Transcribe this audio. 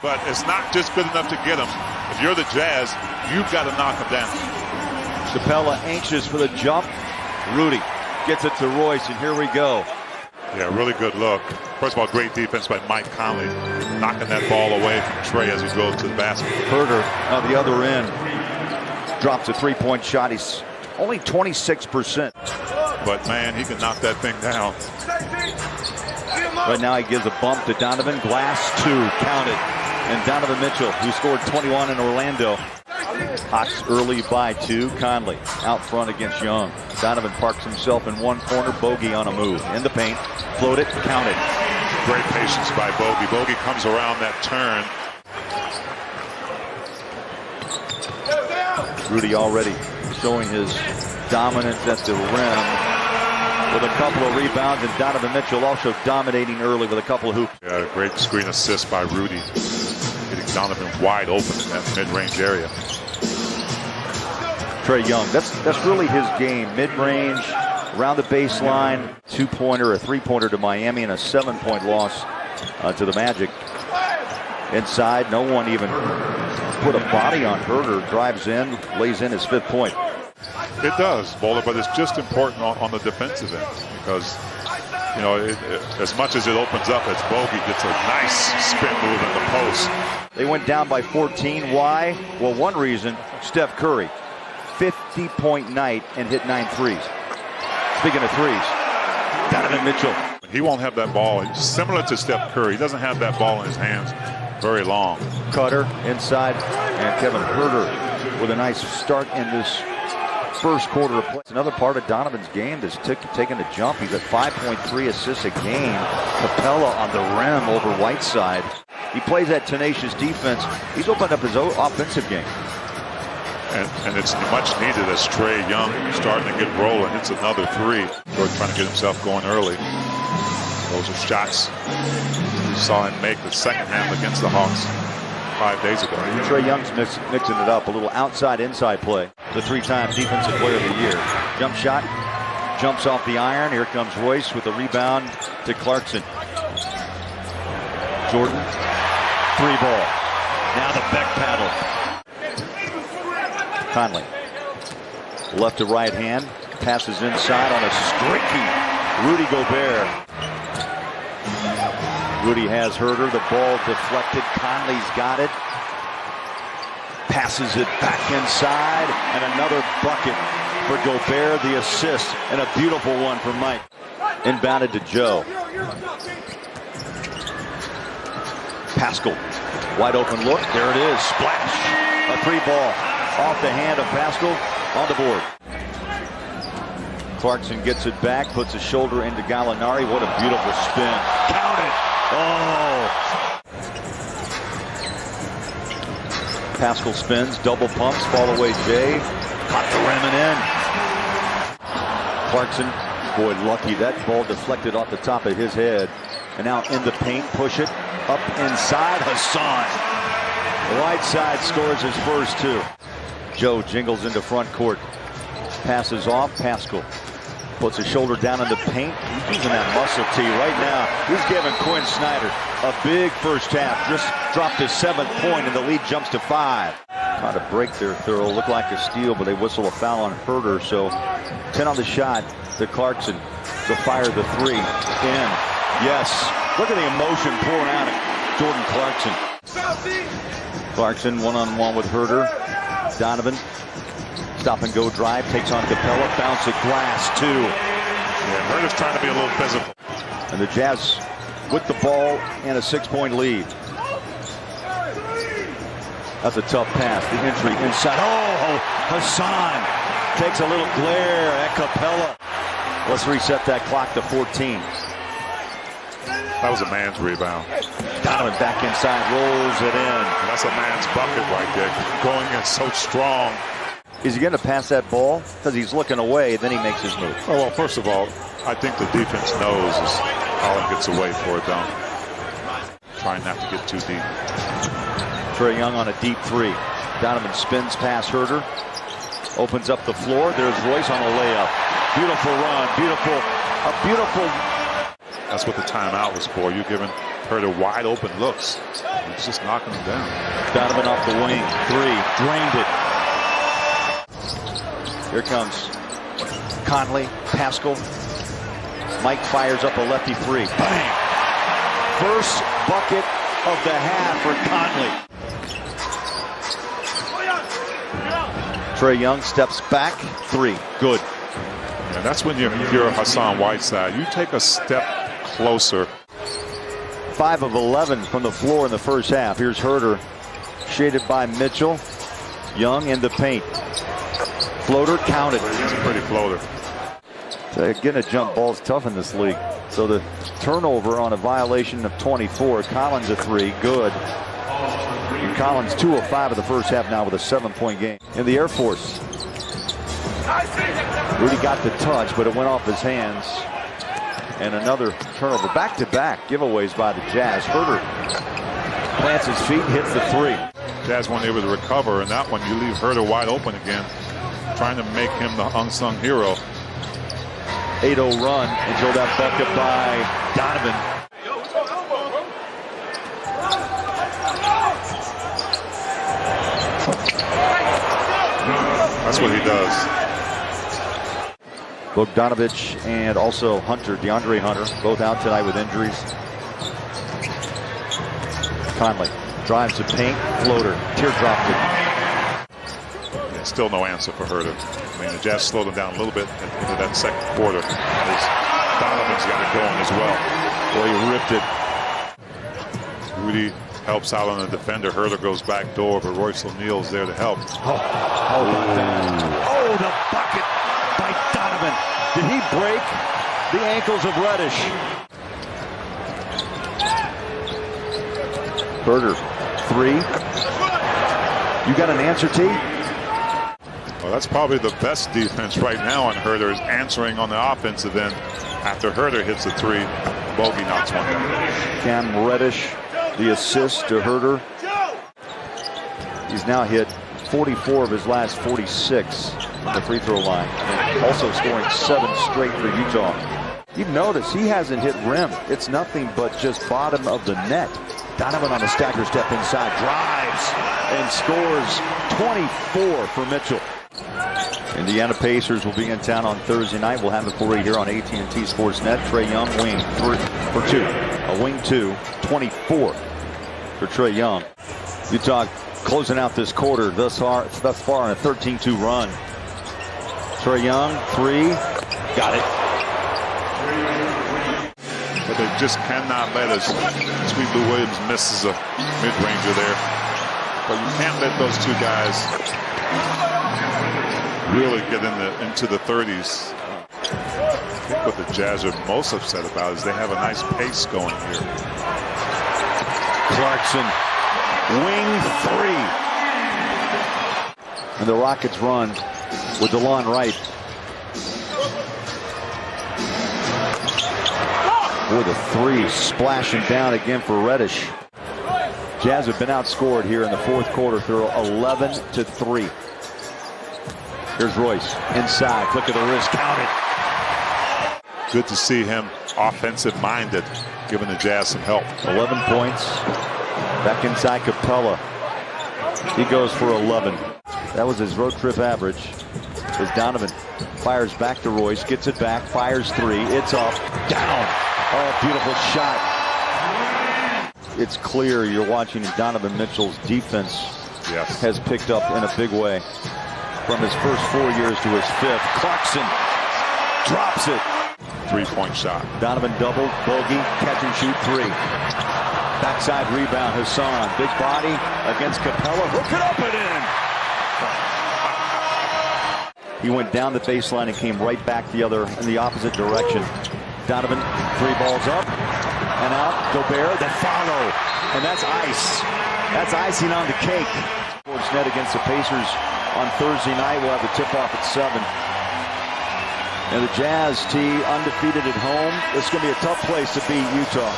But it's not just good enough to get him. If you're the Jazz, you've got to knock him down. Capella anxious for the jump. Rudy gets it to Royce, and here we go. Yeah, really good look. First of all, great defense by Mike Conley, knocking that ball away from Trey as he goes to the basket. Herder on the other end drops a three-point shot. He's only 26%. But man, he can knock that thing down. Right now he gives a bump to Donovan. Glass 2, counted. And Donovan Mitchell, who scored 21 in Orlando. Hawks early by 2. Conley out front against Young. Donovan parks himself in one corner. Bogey on a move. In the paint. Float it. Counted. Great patience by Bogey. Bogey comes around that turn. Rudy already showing his dominance at the rim with a couple of rebounds, and Donovan Mitchell also dominating early with a couple of hoops. Yeah, a great screen assist by Rudy, getting Donovan wide open in that mid-range area. Trey Young, that's really his game. Mid-range, around the baseline, two-pointer, a three-pointer to Miami, and a 7-point loss to the Magic. Inside, no one even put a body on Herder. Drives in, lays in his 5th point. It does, Bowler, but it's just important on the defensive end because, you know, as much as it opens up, as Bogey gets a nice spin move in the post. They went down by 14. Why? Well, one reason, Steph Curry, 50-point night and hit 9 threes. Speaking of threes, Donovan Mitchell. He won't have that ball. He's similar to Steph Curry. He doesn't have that ball in his hands very long. Cutter inside, and Kevin Herder with a nice start in this first quarter of play. It's another part of Donovan's game that's taking a jump. He's at 5.3 assists a game. Capella on the rim over Whiteside. He plays that tenacious defense. He's opened up his offensive game. And it's much needed as Trey Young starting to get rolling. It's another 3. Jordan trying to get himself going early. Those are shots we saw him make the second half against the Hawks 5 days ago. Trey Young's mixing it up. A little outside-inside play. The 3-time Defensive Player of the Year. Jump shot. Jumps off the iron. Here comes Royce with a rebound to Clarkson. Jordan. 3 ball. Now the Beck paddle. Conley. Left to right hand. Passes inside on a streaky Rudy Gobert. Rudy has Herder. The ball deflected. Conley's got it. Passes it back inside. And another bucket for Gobert. The assist. And a beautiful one for Mike. Inbounded to Joe. Pascal. Wide open look. There it is. Splash. A 3 ball. Off the hand of Pascal. On the board. Clarkson gets it back. Puts a shoulder into Gallinari. What a beautiful spin. Count it. Oh! Pascal spins, double pumps, fall away Jay. Caught the rim and in. Clarkson, boy, lucky. That ball deflected off the top of his head. And now in the paint, push it up inside. Hassan. Whiteside scores his first 2. Joe jingles into front court. Passes off. Pascal puts his shoulder down in the paint. He's using that muscle tee right now. He's giving Quinn Snyder a big first half. Just dropped his 7th point and the lead jumps to 5. Trying to break their throw. Looked like a steal, but they whistle a foul on Herder. So 10 on the shot to Clarkson to fire the 3. In. Yes. Look at the emotion pouring out of Jordan Clarkson. Clarkson one-on-one with Herder. Donovan. Stop and go drive, takes on Capella, bounce at glass 2. Yeah, Herder's trying to be a little physical. And the Jazz with the ball and a 6-point lead. That's a tough pass. The entry inside. Oh, Hassan takes a little glare at Capella. Let's reset that clock to 14. That was a man's rebound. Donovan back inside, rolls it in. That's a man's bucket right there. Going in so strong. Is he going to pass that ball? Because he's looking away, then he makes his move. Oh, well, first of all, I think the defense knows as Holland gets away for a dunk. Trying not to get too deep. Trey Young on a deep 3. Donovan spins past Herder. Opens up the floor. There's Royce on a layup. Beautiful run. Beautiful. A beautiful. That's what the timeout was for. You're giving Herder wide open looks. He's just knocking him down. Donovan off the wing. 3. Drained it. Here comes Conley. Pascal. Mike fires up a lefty 3. Bang! First bucket of the half for Conley. Trae Young steps back. 3. Good. And that's when you're Hassan Whiteside. You take a step closer. 5 of 11 from the floor in the first half. Here's Herder, shaded by Mitchell. Young in the paint. Floater counted. It's a pretty floater. Getting a jump ball is tough in this league. So the turnover on a violation of 24. Collins a 3. Good. And Collins 2 of 5 of the first half now with a 7-point game. In the Air Force. Rudy got the touch, but it went off his hands. And another turnover. Back-to-back giveaways by the Jazz. Herder plants his feet, hits the 3. Jazz weren't able to recover, and that one you leave Herder wide open again, trying to make him the unsung hero. 8-0 run until that bucket by Donovan. That's what he does. Bogdanovich and also Hunter, DeAndre Hunter, both out tonight with injuries. Conley drives the paint, floater, teardrop it. Yeah, still no answer for Herder. I mean, the Jazz slowed him down a little bit into that second quarter. As Donovan's got it going as well. Boy, he ripped it. Rudy helps out on the defender. Herder goes back door, but Royce O'Neal's there to help. Oh, the bucket by Donovan. Did he break the ankles of Reddish? Herder, 3. You got an answer, T? Well, that's probably the best defense right now on Herder, is answering on the offensive end. After Herder hits the 3, Bogey knocks one down. Cam Reddish, the assist to Herder. He's now hit 44 of his last 46 from the free throw line. And also scoring 7 straight for Utah. You've noticed he hasn't hit rim. It's nothing but just bottom of the net. Donovan on a stagger step inside, drives and scores 24 for Mitchell. Indiana Pacers will be in town on Thursday night. We'll have it for you here on AT&T Sportsnet. Trae Young, wing 3 for 2. A wing 2, 24 for Trae Young. Utah closing out this quarter thus far on a 13-2 run. Trae Young, 3, got it. But they just cannot let us. Sweet Lou Williams misses a mid-ranger there. But you can't let those two guys really get into the 30s. I think what the Jazz are most upset about is they have a nice pace going here. Clarkson, wing 3. And the Rockets run with DeLon Wright. With a 3 splashing down again for Reddish. Jazz have been outscored here in the fourth quarter through 11-3. Here's Royce inside, flick of the wrist, count it. Good to see him offensive-minded, giving the Jazz some help. 11 points. Back inside Capella. He goes for 11. That was his road trip average. As Donovan fires back to Royce, gets it back, fires 3. It's up, down. Oh, beautiful shot. It's clear you're watching Donovan Mitchell's defense has picked up in a big way. From his first 4 years to his 5th. Clarkson drops it. 3-point shot. Donovan doubled, bogey, catch and shoot 3. Backside rebound, Hassan. Big body against Capella. Hook it up and in. He went down the baseline and came right back in the opposite direction. Donovan, 3 balls up and out. Gobert, the follow. And that's ice. That's icing on the cake. Towards net against the Pacers on Thursday night. We'll have the tip-off at 7. And the Jazz, undefeated at home. It's going to be a tough place to beat Utah.